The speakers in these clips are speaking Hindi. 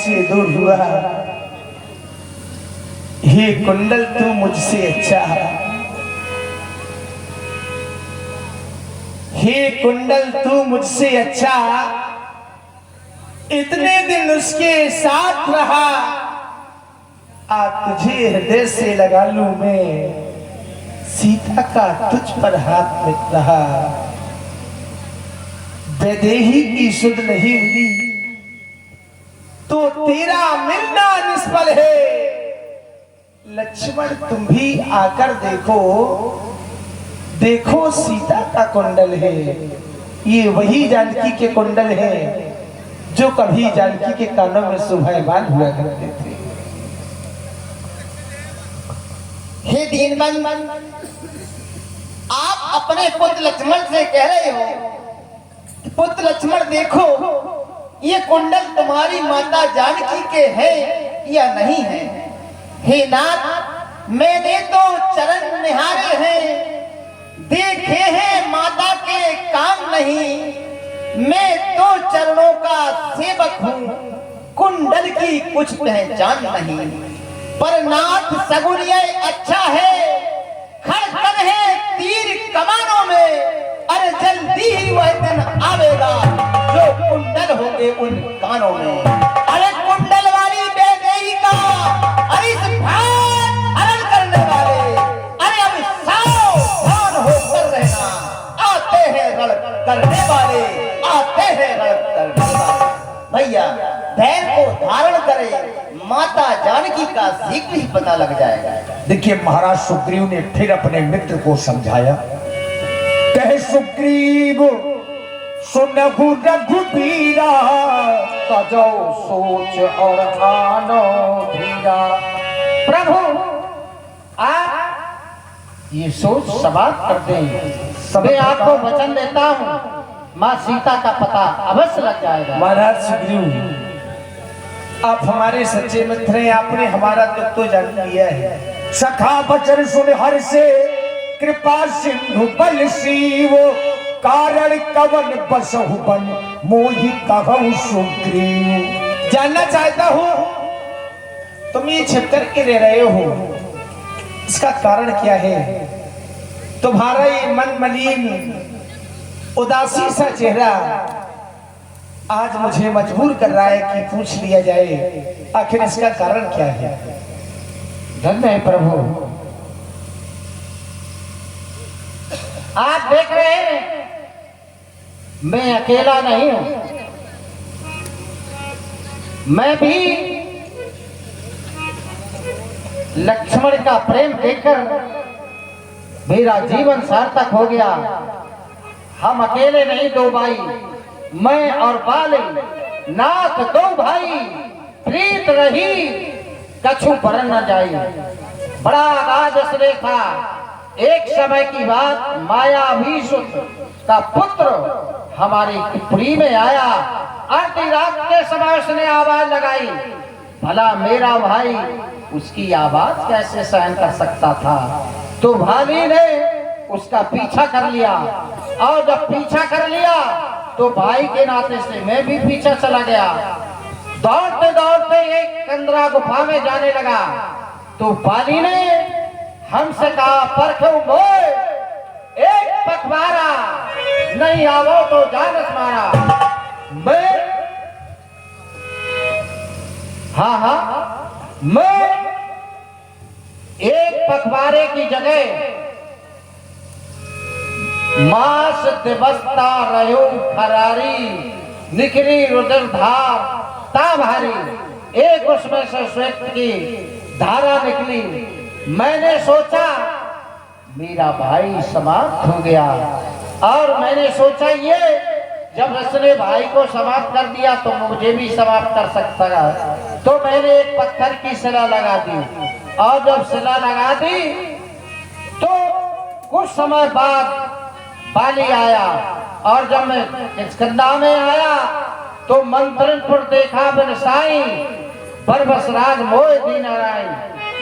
से दूर हुआ। हे कुंडल तू मुझसे अच्छा, हे कुंडल तू मुझसे अच्छा, इतने दिन उसके साथ रहा, आज तुझे हृदय से लगा लूं मैं, सीता का तुझ पर हाथ में रहा। वैदेही की सुध नहीं मिली तो तेरा मिलना निष्फल है। लक्ष्मण तुम भी आकर देखो, देखो सीता का कुंडल है, ये वही जानकी के कुंडल है जो कभी जानकी के कानों में शोभायमान हुआ करते थे। हे दीनबंधु, आप अपने पुत्र लक्ष्मण से कह रहे हो, पुत्र लक्ष्मण देखो ये कुंडल तुम्हारी माता जानकी के है या नहीं है। हे नाथ, मैंने तो चरण निहारे हैं, देखे हैं माता के काम नहीं, मैं तो चरणों का सेवक हूँ, कुंडल की कुछ पहचान नहीं। पर नाथ सगुन ये अच्छा है, खड़खड़ है तीर कमानों में, अरे जल्दी ही वह दिन आवेगा जो कुंडल होंगे उन कानों में। अरे कुंडल वाली वैदेही का अरिस भान हरण करने वाले, अरे अब सावधान होकर रहना, आते हैं रण करने वाले, आते हैं रण करने वाले। भैया धैर्य को धारण करे, माता जानकी का शीघ्र ही पता लग जाएगा। देखिए महाराज सुग्रीव ने फिर अपने मित्र को समझाया। कहे सुग्रीव सुनहु रघुबीरा, सजो सोच और आनो धीरा। प्रभु आप ये सोच समाप्त कर दें। मैं आपको वचन देता हूँ, माँ सीता का पता अवश्य लग जाएगा। महाराज सुग्रीव आप हमारे सच्चे मित्र हैं, आपने हमारा दुख तो जान लिया है। सखा वचन सुन हर से कृपा सिंधु बल शिव, कारण कवन बसहु बन मोहि कहु सुग्रीव। जानना चाहता हूं तुम ये छिप कर के रह रहे हो, इसका कारण क्या है? तुम्हारा ये मन मलिन उदासी सा चेहरा आज मुझे मजबूर कर रहा है कि पूछ लिया जाए, आखिर इसका कारण क्या है? धन्य है प्रभु, आप देख रहे हैं मैं अकेला नहीं हूं, मैं भी लक्ष्मण का प्रेम देखकर मेरा जीवन सार्थक हो गया। हम अकेले नहीं दो भाई, मैं और बाली नाथ दो भाई, प्रीत रही कछु पर न जाई। बड़ा आगाज असरे था। एक समय की बात, मायावीसुत का पुत्र हमारी पुरी में आया। आधी रात के समय उसने आवाज लगाई। भला मेरा भाई उसकी आवाज कैसे सहन कर सकता था? तो भाली ने उसका पीछा कर लिया, और जब पीछा कर लिया तो भाई के नाते से मैं भी पीछा चला गया। दौड़ते दौड़ते एक कंदरा गुफा में जाने लगा तो बाली ने हमसे कहा, परखो मोय एक पखवारा, नहीं आवो तो जानस मारा। मैं मैं एक पखवारे की जगह मास दिवसता रहो फरारी, निकली रुद्र धार ता भारी। एक उसमें से श्वेत की धारा निकली। मैंने सोचा मेरा भाई समाप्त हो गया, और मैंने सोचा ये जब इसने भाई को समाप्त कर दिया तो मुझे भी समाप्त कर सकता है। तो मैंने एक पत्थर की शिला लगा दी, और जब शिला लगा दी तो कुछ समय बाद बाली आया, और जब मैं किष्किंधा में आया तो मंत्रणपुर देखा बिन साई, बरबस राज मोह दीन नारायण।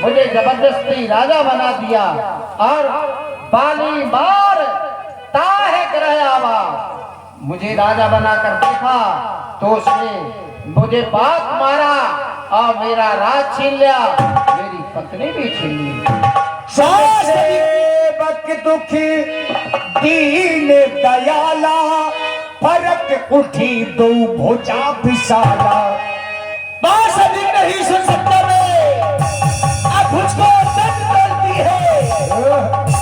मुझे जबरदस्ती राजा बना दिया, और बाली मार ताहे ग्रह आवा। मुझे राजा बनाकर देखा तो उसने मुझे बात मारा और मेरा राज छीन लिया, मेरी पत्नी भी छीन ली। बक दुखी दीन दयाला, फरक उठी दो भुजा विशाला। बात अधिक नहीं सुन सकता मैं, अब मुझको दर्द करती है।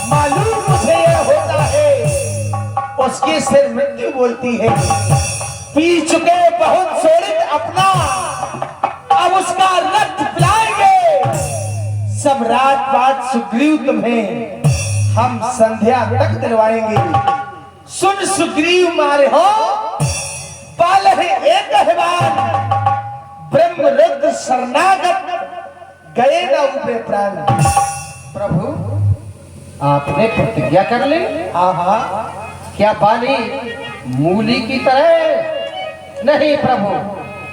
मालूम मुझे यह होता है, उसकी सिर मृत्यु बोलती है। पी चुके बहुत शोणित अपना, अब उसका रक्त पिलाएंगे। सब रात बात सुग्रीव तुम्हें हम संध्या तक दिलवाएंगे। सुन सुग्रीव मारे हो, बाल है एक अहवान, ब्रह्म रुद्र शरणागत, गए न उबरे प्राण। प्रभु आपने प्रतिज्ञा कर ली? हाँ, क्या बाली मूली की तरह? नहीं प्रभु,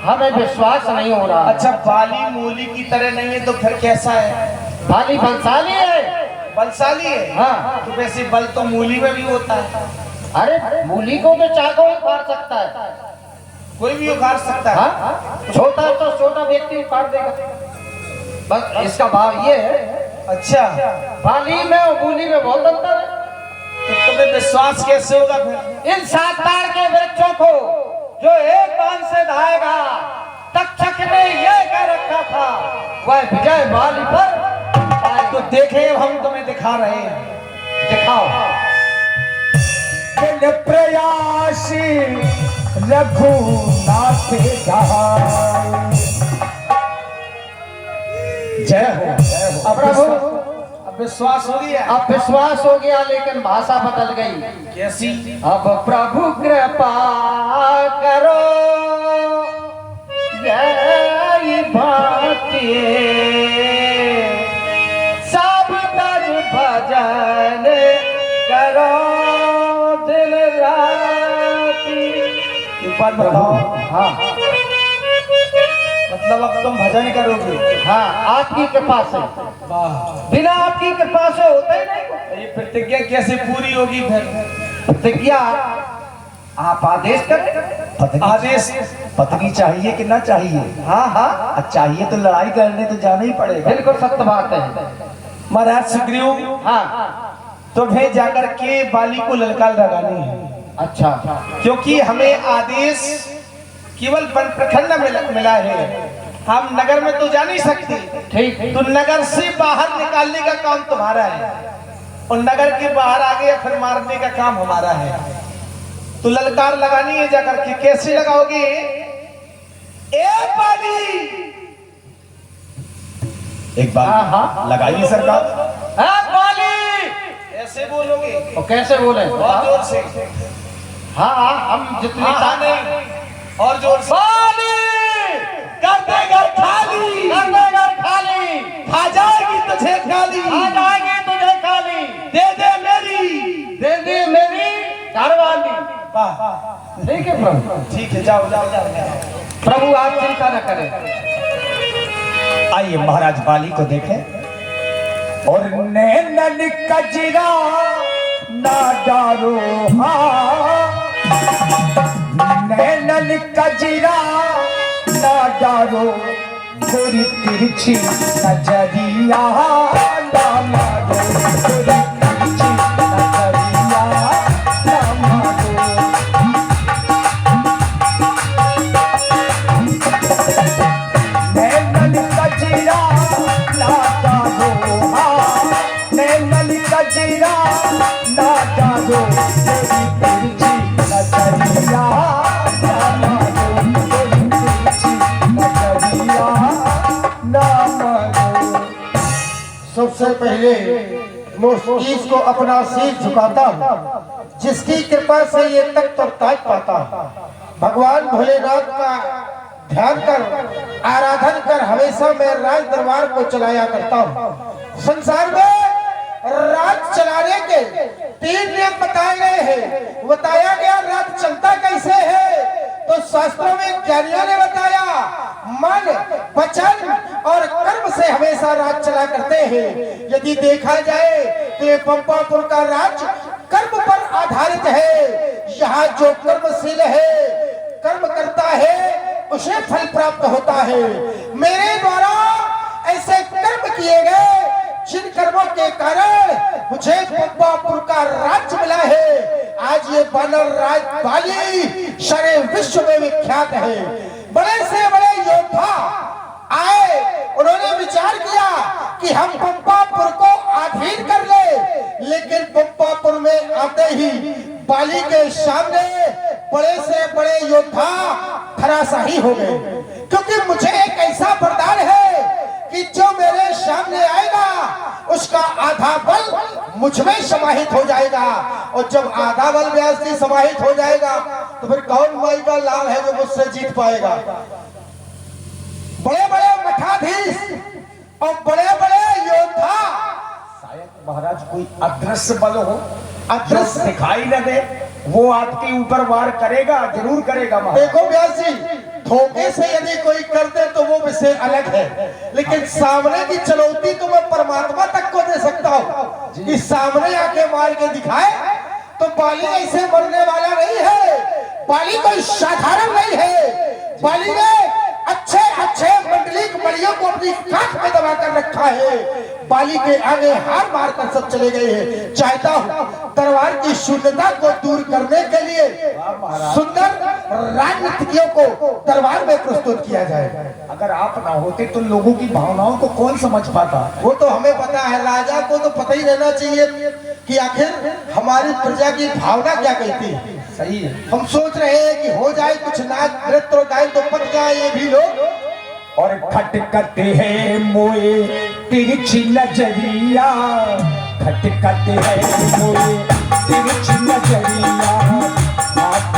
हमें विश्वास नहीं हो रहा। अच्छा, बाली मूली की तरह नहीं है तो फिर कैसा है? बाली बलशाली है। बलशाली है? हाँ। तो वैसे बल तो मूली में भी होता है। अरे मूली को तो चाको उखाड़ सकता है, कोई भी उखाड़ सकता है। हाँ? छोटा तो छोटा व्यक्ति उखाड़ देगा। बस इसका भाव ये है। अच्छा, बाली में और मूली में बहुत अंतर है। तो तुम्हें विश्वास कैसे होगा फिर? इन 7 ताड़ के वृक्षों को जो एक बाण से धाएगा, तक्षक ने ये कह रखा था वह विजय बाली पर पाएगा। तो देखे, हम तुम्हें दिखा रहे हैं। दिखाओ। प्रयास रघुनाथ गाय। जय हो, जय हो। अब प्रभु, अब विश्वास हो गया? अब विश्वास हो गया, लेकिन भाषा बदल गई। कैसी? अब प्रभु कृपा करो, यही बातें सब तज भजन करो दिन राती। एक बात बताओ। हाँ मतलब अब तुम भजन करोगे? हाँ, आपकी कृपा से। वाह, बिना आपकी कृपा से होता ही नहीं। ये प्रतिज्ञा कैसे पूरी होगी फिर? प्रतिज्ञा आप आदेश करें। आदेश पत्नी चाहिए कि ना चाहिए? हाँ हाँ, चाहिए तो लड़ाई करने तो जाना ही पड़ेगा। बिल्कुल सत्य बात है। महाराज सुग्रीव, हाँ, तुम्हें जाकर के बाली को ललकार लगानी है। अच्छा, क्योंकि हमें आदेश केवल वन प्रखंड मिला है, हम नगर में तो जा नहीं सकते। ठीक। तो नगर से बाहर निकालने का काम तुम्हारा है, और नगर के बाहर आ गया फिर मारने का काम हमारा है। तो ललकार लगानी है जाकर के, कैसे लगाओगे? ए बाली, एक बार हाँ। लगाइए सरकार। बाली, ऐसे बोलोगे? और कैसे बोले? बहुत जोर से। हाँ, हम जितनी हाँ, नहीं, और जोर से। बाली, कर दे घर खाली, कर दे घर खाली, खा जाएगी तुझे खाली, आ जाएगी तुझे खाली, दे दे मेरी घरवाली। वाह, ठीक है प्रभु, ठीक है, जाओ जाओ जाओ। प्रभु आप चिंता न करें। आइए महाराज बाली को देखें। और नैनन कजरा ना डारो, नैनन कजरा ना डारो, गोरी तिरछी नजरिया ना मारो, गोरी तिरछी नजरिया ना मारो। नैनन कजरा ना डारो, नैनन कजरा ना डारो, गोरी तिरछी नजरिया ना मारो, गोरी तिरछी नजरिया ना मारो। सबसे पहले मैं उस को अपना शीश झुकाता हूँ जिसकी कृपा से ये तख्त और ताज पाता हूँ। भगवान भोलेनाथ का ध्यान कर, आराधन कर हमेशा मैं राज दरबार को चलाया करता हूँ। संसार में राज चलाने के 3 नियम बताए गए हैं। बताया गया राज चलता कैसे है, तो शास्त्रों में ज्ञानियों ने बताया मन, वचन और कर्म से हमेशा राज चला करते हैं। यदि देखा जाए तो ये पंपापुर का राज कर्म पर आधारित है। यहाँ जो कर्मशील है, कर्म करता है, उसे फल प्राप्त होता है। मेरे द्वारा ऐसे कर्म किए गए जिन कर्मों के कारण मुझे पंपापुर का राज्य मिला है। आज ये वानर राज बाली सारे विश्व में विख्यात है। बड़े से बड़े योद्धा आए, उन्होंने विचार किया कि हम पंपापुर को अधीन कर ले, लेकिन पंपापुर में आते ही बाली के सामने बड़े से बड़े योद्धा धराशायी हो गए। क्योंकि मुझे एक ऐसा वरदान है कि जो मेरे सामने आएगा उसका आधा बल मुझ में समाहित हो जाएगा, और जब आधा बल व्यास की समाहित हो जाएगा तो फिर कौन माई का लाल है जो मुझसे जीत पाएगा। बड़े बड़े मठाधीश और बड़े बड़े योद्धा, शायद महाराज कोई अदृश्य बल हो, अदृश्य दिखाई न दे, वो आपके ऊपर वार करेगा, जरूर करेगा महाराज। देखो व्यास जी, धोखे से यदि कोई कर दे तो वो विषय अलग है, लेकिन सामने की चुनौती तो मैं परमात्मा तक को दे सकता हूँ। इस सामने आके मार के दिखाए तो बाली ऐसे मरने वाला नहीं है। बाली कोई साधारण नहीं है। बाली ने अच्छे अच्छे मंडलिक मणियों को अपनी काख में दबा कर रखा है। बाली के आगे हार मार कर सब चले गए हैं। चाहता हूँ दरबार की शून्यता को दूर करने के लिए सुंदर राजनीतिज्ञों को दरबार में प्रस्तुत किया जाए। अगर आप ना होते तो लोगों की भावनाओं को कौन समझ पाता? वो तो हमें पता है, राजा को तो पता ही रहना चाहिए कि आखिर हमारी प्रजा की भावना क्या कहती है। सही है। हम सोच रहे हैं कि हो जाए कुछ नाच नृत्य और गायन तो पट जाए ये भी लोग, और खटकते हैं मोए तिरछी नजरिया, खटकते हैं मोए तिरछी नजरिया,